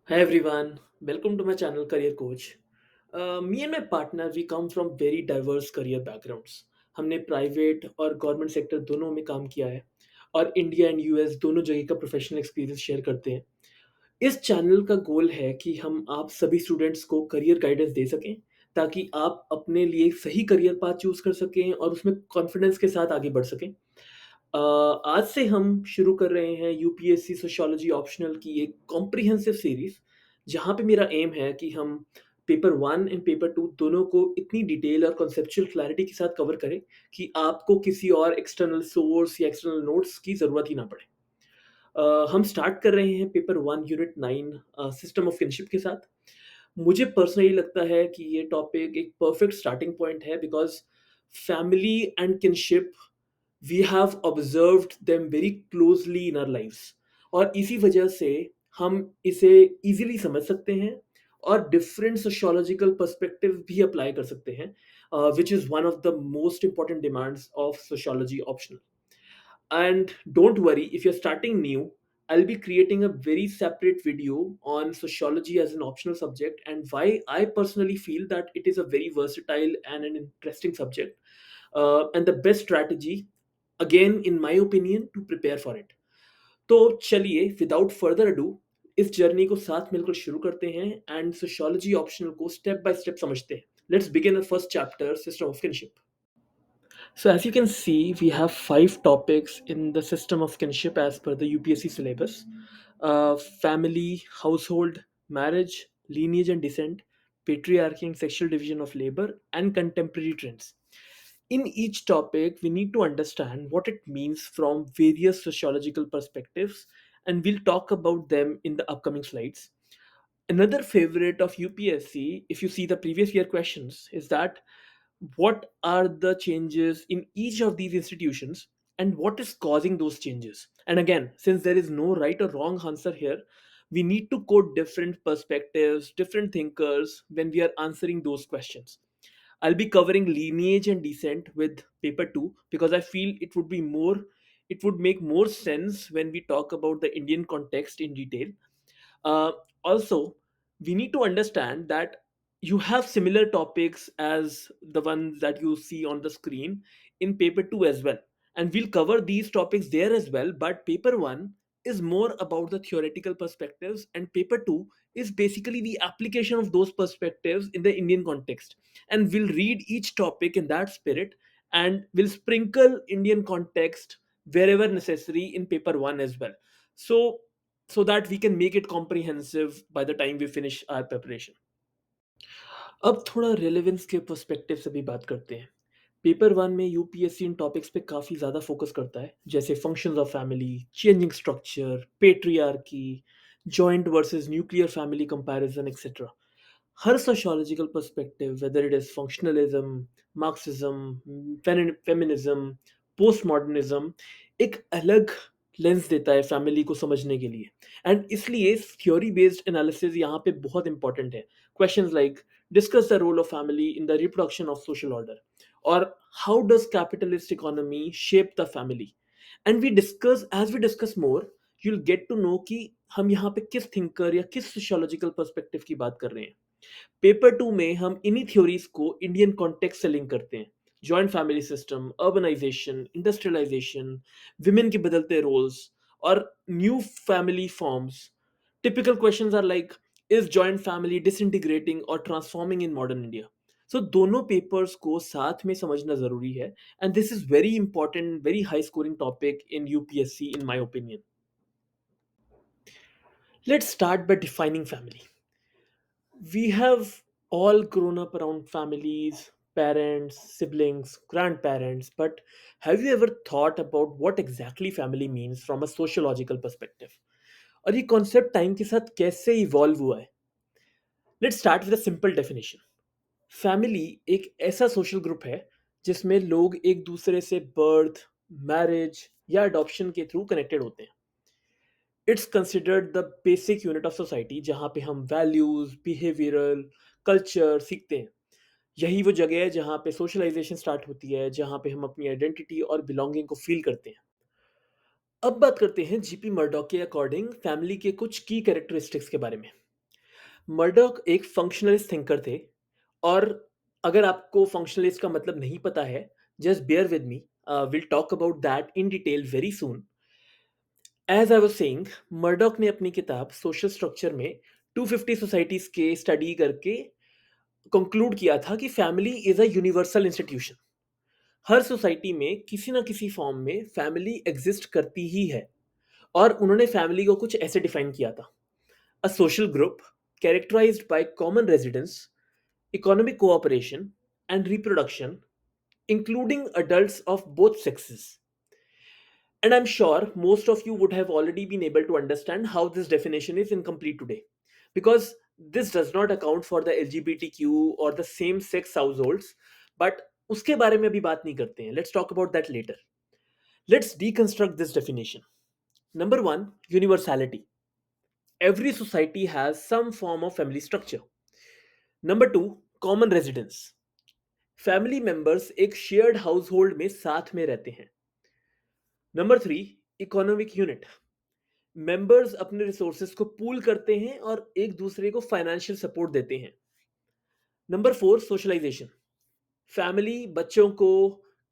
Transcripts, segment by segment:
Hi everyone, welcome to my channel Career Coach. Me and my partner we come from very diverse career backgrounds. हमने private और government sector दोनों में काम किया है और इंडिया एंड यूएस दोनों जगह का प्रोफेशनल एक्सपीरियंस शेयर करते हैं। इस चैनल का गोल है कि हम आप सभी स्टूडेंट्स को करियर गाइडेंस दे सकें ताकि आप अपने लिए सही करियर पाथ चूज कर सकें और उसमें कॉन्फिडेंस के साथ आगे बढ़ सकें। आज से हम शुरू कर रहे हैं यूपीएससी सोशियोलॉजी ऑप्शनल की एक कॉम्प्रिहेंसिव सीरीज जहाँ पे मेरा एम है कि हम paper one and paper two दोनों को इतनी डिटेल और कॉन्सेप्चुअल क्लैरिटी के साथ कवर करें कि आपको किसी और एक्सटर्नल सोर्स या एक्सटर्नल नोट्स की ज़रूरत ही ना पड़े। हम स्टार्ट कर रहे हैं paper one unit nine system of kinship के साथ। मुझे पर्सनली लगता है कि ये टॉपिक एक परफेक्ट स्टार्टिंग पॉइंट है because family and kinship we have observed them very closely in our lives और इसी वजह से हम इसे इजीली समझ सकते हैं और डिफरेंट सोशियोलॉजिकल पर्सपेक्टिव भी अप्लाई कर सकते हैं, which is one of the most important demands of sociology optional. And don't worry, if you're starting new, I'll be creating a very separate video on sociology as an optional subject and why I personally feel that it is a very versatile and an interesting subject. And the best strategy, again, in my opinion, to prepare for it. तो चलिए without further ado इस journey को साथ मिलकर शुरू करते हैं and sociology optional को स्टेप बाय स्टेप समझते हैं। Let's begin first chapter, system of kinship. So as you can see, we have five topics in the system of kinship as per the UPSC syllabus: family, household, marriage, lineage and descent, patriarchy and sexual division of labor, and contemporary trends. In each topic, we need to understand what it means from various sociological perspectives, and we'll talk about them in the upcoming slides. Another favorite of UPSC, if you see the previous year questions, is that what are the changes in each of these institutions and what is causing those changes. And again, since there is no right or wrong answer here, we need to quote different perspectives, different thinkers when we are answering those questions. I'll be covering lineage and descent with paper 2 because I feel it would make more sense when we talk about the Indian context in detail. uh, Also, we need to understand that you have similar topics as the ones that you see on the screen in paper 2 as well. And we'll cover these topics there as well. But paper 1 is more about the theoretical perspectives, and paper 2 is basically the application of those perspectives in the Indian context. And we'll read each topic in that spirit and we'll sprinkle Indian context wherever necessary in paper 1 as well. So that we can make it comprehensive by the time we finish our preparation. अब थोड़ा relevance के perspective से भी बात करते हैं। Paper one में UPSC इन topics पे काफ़ी ज़्यादा फोकस करता है, जैसे functions of family, changing structure, patriarchy, joint versus nuclear family comparison etcetera. Her sociological perspective, whether it is functionalism, Marxism, feminism, post modernism, एक अलग लेंस देता है फैमिली को समझने के लिए। एंड इसलिए थ्योरी बेस्ड एनालिसिस यहाँ पे बहुत इंपॉर्टेंट है। Questions like discuss the role of family in the reproduction of social order, or how does capitalist economy shape the family. And we discuss more, you'll get to know कि हम यहाँ पे किस thinker या किस sociological perspective की बात कर रहे हैं। पेपर टू में हम इन्हीं थ्योरीज को इंडियन कॉन्टेक्स्ट से लिंक करते हैं। Joint family system, urbanisation, industrialisation, women के बदलते रोल्स और new family forms. Typical questions are like, is joint family disintegrating और transforming in modern India. So दोनों पेपर्स को साथ में समझना जरूरी है and this is very important, very high scoring topic in UPSC in my opinion. Let's start by defining family. We have all grown up around families, parents, siblings, grandparents, but have you ever thought about what exactly family means from a sociological perspective? और ये concept time के साथ कैसे evolve हुआ है? Let's start with a simple definition. Family एक ऐसा social group है जिसमें लोग एक दूसरे से बर्थ, मैरिज या अडॉप्शन के थ्रू कनेक्टेड होते हैं। It's considered the basic unit of society जहाँ पे हम वैल्यूज, बिहेवियरल, कल्चर सीखते हैं। यही वो जगह है जहाँ पे सोशलाइजेशन स्टार्ट होती है, जहाँ पे हम अपनी आइडेंटिटी और बिलोंगिंग को फील करते हैं। अब बात करते हैं जीपी मर्डॉक के अकॉर्डिंग फैमिली के कुछ की कैरेक्टरिस्टिक्स के बारे में। मर्डॉक एक फंक्शनलिस्ट थिंकर थे और अगर आपको फंक्शनलिस्ट का मतलब नहीं पता है, just bear with me, will talk about that in detail very soon. As I was saying, Murdock ने अपनी किताब सोशल स्ट्रक्चर में 250 सोसाइटीज के स्टडी करके कंक्लूड किया था कि family is a universal institution. Her society में किसी ना किसी फॉर्म में फैमिली एग्जिस्ट करती ही है। और उन्होंने फैमिली को कुछ ऐसे डिफाइन किया था: a social group characterized by common residence, economic cooperation, and reproduction, including adults of both sexes. And I'm sure most of you would have already been able to understand how this definition is incomplete today. Because this does not account for the LGBTQ or the same sex households, but उसके बारे में अभी बात नहीं करते हैं. Let's talk about that later. Let's deconstruct this definition. Number one, universality. Every society has some form of family structure. Number two, common residence. Family members एक shared house hold में साथ में रहते हैं। Number three, economic unit. Members अपने resources को pool करते हैं और एक दूसरे को फाइनेंशियल सपोर्ट देते हैं। Number four, socialisation. फैमिली बच्चों को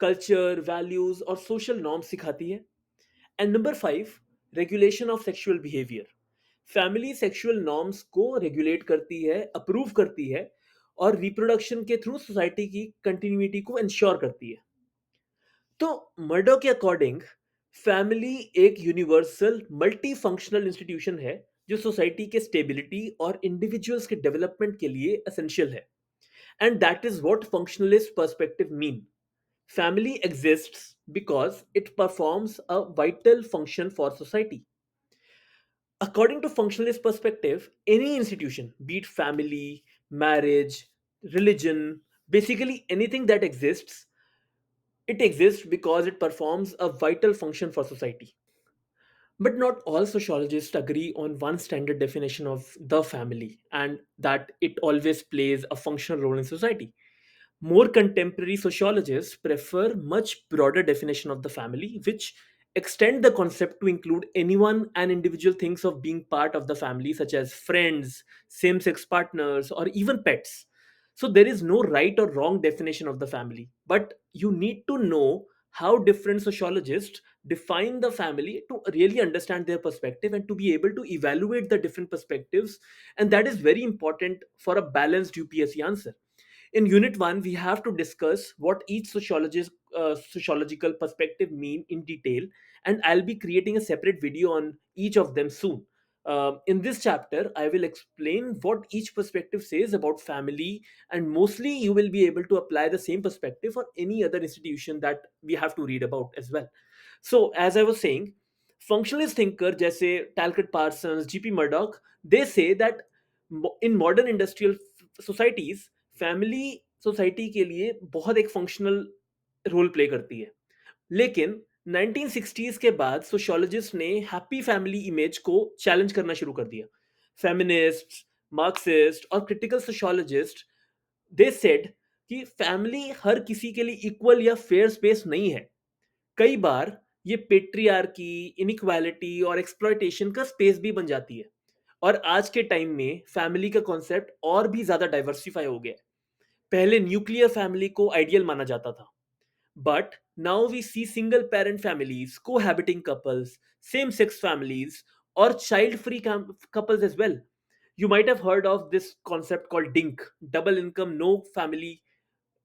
कल्चर, वैल्यूज और सोशल नॉर्म्स सिखाती है। And number five, regulation of sexual behaviour. Family sexual norms को रेगुलेट करती है, अप्रूव करती है और रिप्रोडक्शन के थ्रू सोसाइटी की कंटिन्यूटी को इंश्योर करती है। तो मर्डो के अकॉर्डिंग फैमिली एक यूनिवर्सल मल्टी फंक्शनल इंस्टीट्यूशन है जो सोसाइटी के स्टेबिलिटी और इंडिविजुअल्स के डेवलपमेंट के लिए एसेंशियल है। And that is what functionalist perspective mean. Family exists because it performs a vital function for society. According to functionalist perspective, any institution, be it family, marriage, religion, basically anything that exists, it exists because it performs a vital function for society. But not all sociologists agree on one standard definition of the family and that it always plays a functional role in society. More contemporary sociologists prefer much broader definition of the family, which extend the concept to include anyone and individual things of being part of the family, such as friends, same-sex partners, or even pets. So there is no right or wrong definition of the family, but you need to know how different sociologists define the family to really understand their perspective and to be able to evaluate the different perspectives. And that is very important for a balanced UPSC answer. In unit 1 we have to discuss what each sociological perspective mean in detail, and I'll be creating a separate video on each of them soon. In this chapter I will explain what each perspective says about family, and mostly you will be able to apply the same perspective for any other institution that we have to read about as well. So as I was saying, functionalist thinker जैसे Talcott Parsons, GP Murdoch, they say that in modern industrial societies family society के लिए बहुत एक functional role play करती है। लेकिन 1960s के बाद सोशियोलॉजिस्ट ने हैप्पी फैमिली इमेज को चैलेंज करना शुरू कर दिया। फेमिनिस्ट, मार्क्सिस्ट और क्रिटिकल सोशियोलॉजिस्ट, दे सेड कि फैमिली हर किसी के लिए इक्वल या फेयर स्पेस नहीं है। कई बार ये पेट्रियार्की, इनइक्वालिटी और एक्सप्लॉयटेशन का स्पेस भी बन जाती है। और आज के टाइम में फैमिली का कॉन्सेप्ट और भी ज्यादा डाइवर्सिफाई हो गया है। पहले न्यूक्लियर फैमिली को आइडियल माना जाता था, but now we see single parent families, cohabiting couples, same sex families और child free couples as well. You might have heard of this concept called DINK, double income, no family,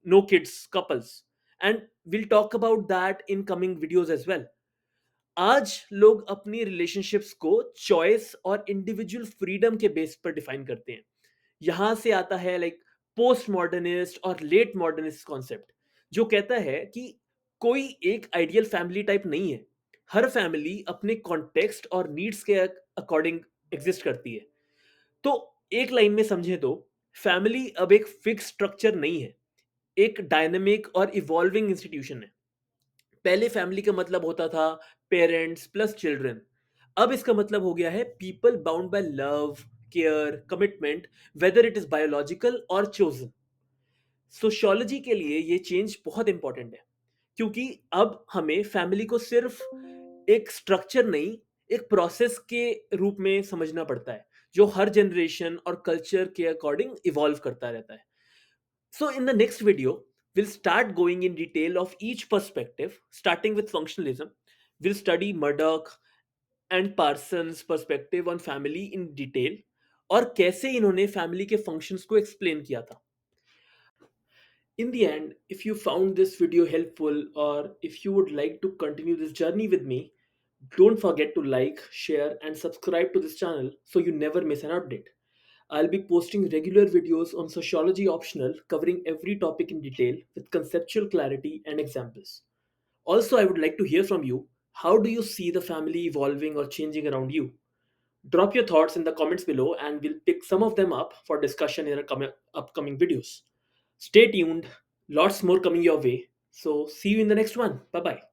no kids couples. And we'll talk about that in coming videos as well. आज लोग अपनी relationships को choice और individual freedom के base पर define करते हैं। यहां से आता है लाइक पोस्ट मॉडर्निस्ट और लेट मॉडर्निस्ट कॉन्सेप्ट, जो कहता है कि कोई एक आइडियल फैमिली टाइप नहीं है। हर फैमिली अपने कॉन्टेक्स्ट और नीड्स के अकॉर्डिंग एग्जिस्ट करती है। तो एक लाइन में समझे तो फैमिली अब एक फिक्स स्ट्रक्चर नहीं है, एक डायनेमिक और इवॉल्विंग इंस्टीट्यूशन है। पहले फैमिली का मतलब होता था पेरेंट्स प्लस चिल्ड्रन। अब इसका मतलब हो गया है people bound by love, care, commitment, whether it is biological और चोजन। सोशियोलॉजी के लिए ये चेंज बहुत इंपॉर्टेंट है, क्योंकि अब हमें फैमिली को सिर्फ एक स्ट्रक्चर नहीं, एक प्रोसेस के रूप में समझना पड़ता है। जो हर जनरेशन और कल्चर के अकॉर्डिंग इवॉल्व करता रहता है. So, in the next video, we'll start going in detail of each perspective, starting with functionalism. We'll study Murdoch and Parsons' perspective on family in detail और कैसे इन्होंने फैमिली के functions को explain किया था. In the end, if you found this video helpful or if you would like to continue this journey with me, don't forget to like, share, and subscribe to this channel so you never miss an update. I'll be posting regular videos on sociology optional covering every topic in detail with conceptual clarity and examples. Also, I would like to hear from you. How do you see the family evolving or changing around you? Drop your thoughts in the comments below and we'll pick some of them up for discussion in our upcoming videos. Stay tuned, lots more coming your way. So, see you in the next one. Bye bye.